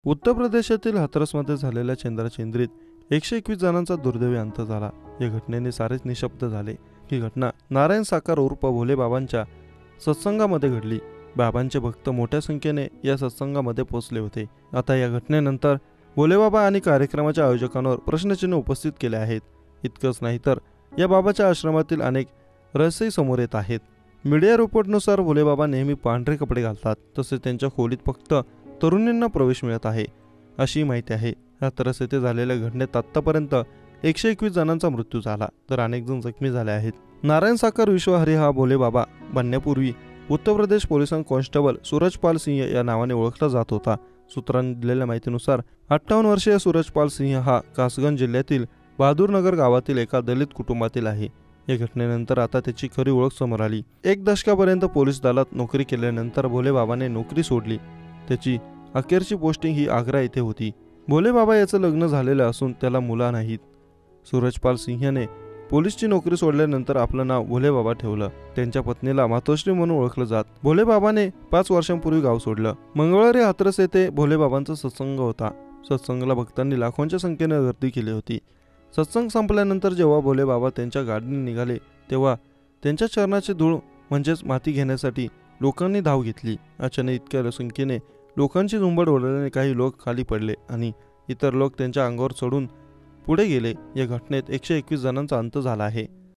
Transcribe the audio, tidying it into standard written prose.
उत्तर प्रदेशातील हाथरसमध्ये झालेल्या चेंद्राचेंद्रीत 121 जणांचा दुर्दैवी अंत झाला। या घटनेने सारेच निशब्द झाले। ही घटना नारायण साकार उर्फ भोले बाबांच्या सत्संगामध्ये घडली। बाबांचे भक्त मोठ्या संख्येने या सत्संगामध्ये पोहोचले होते। आता या घटनेनंतर भोलेबाबा आणि कार्यक्रमाच्या आयोजकांवर प्रश्नचिन्ह उपस्थित केले आहेत। इतकंच नाही तर या बाबाच्या आश्रमातील अनेक रहस्य समोर येत आहेत। मीडिया रिपोर्टनुसार भोलेबाबा नेहमी पांढरे कपडे घालतात, तसेच त्यांच्या खोलीत फक्त तरुणींना प्रवेश मिळत आहे अशी माहिती आहे। हाथरस येथे झालेल्या घटनेत आतापर्यंत 121 जणांचा मृत्यू झाला तर अनेक जण जखमी झाले आहेत। नारायण साकार विश्वहरी हा भोलेबाबा बनण्यापूर्वी उत्तर प्रदेश पोलिसांत कॉन्स्टेबल सूरजपाल सिंह या नावाने ओळखला जात होता। सूत्रांनी दिलेल्या माहितीनुसार 58 वर्षीय सूरजपाल सिंह हा कासगंज जिल्ह्यातील बहादूरनगर गावातील एका दलित कुटुंबातील आहे। या घटनेनंतर आता त्याची खरी ओळख समोर आली। 1 दशकापर्यंत पोलीस दलात नोकरी केल्यानंतर भोलेबाबाने नोकरी सोडली। त्याची अखेरची पोस्टिंग ही आग्रा येथे होती। भोलेबाबा याचं लग्न झालेलं असून त्याला मुलं नाहीत। सूरजपाल सिंहने पोलीसची नोकरी सोडल्यानंतर आपलं नाव भोलेबाबा ठेवलं। त्यांच्या पत्नीला मातोश्री म्हणून ओळखलं जात। भोलेबाबाने 5 वर्षांपूर्वी गाव सोडलं। मंगळवारी हाथरस येथे भोलेबाबांचा सत्संग होता। सत्संगाला भक्तांनी लाखोंच्या संख्येने गर्दी केली होती। सत्संग संपल्यानंतर जेव्हा भोलेबाबा त्यांच्या गाडीने निघाले तेव्हा त्यांच्या चरणाची धूळ म्हणजेच माती घेण्यासाठी लोकांनी धाव घेतली। अचानक इतक्या संख्येने लोकांची झुंबड उडाल्याने काही लोक खाली पडले आणि इतर लोक त्यांच्या अंगावर चढून पुढे गेले। या घटनेत 121 जणांचा अंत झाला आहे।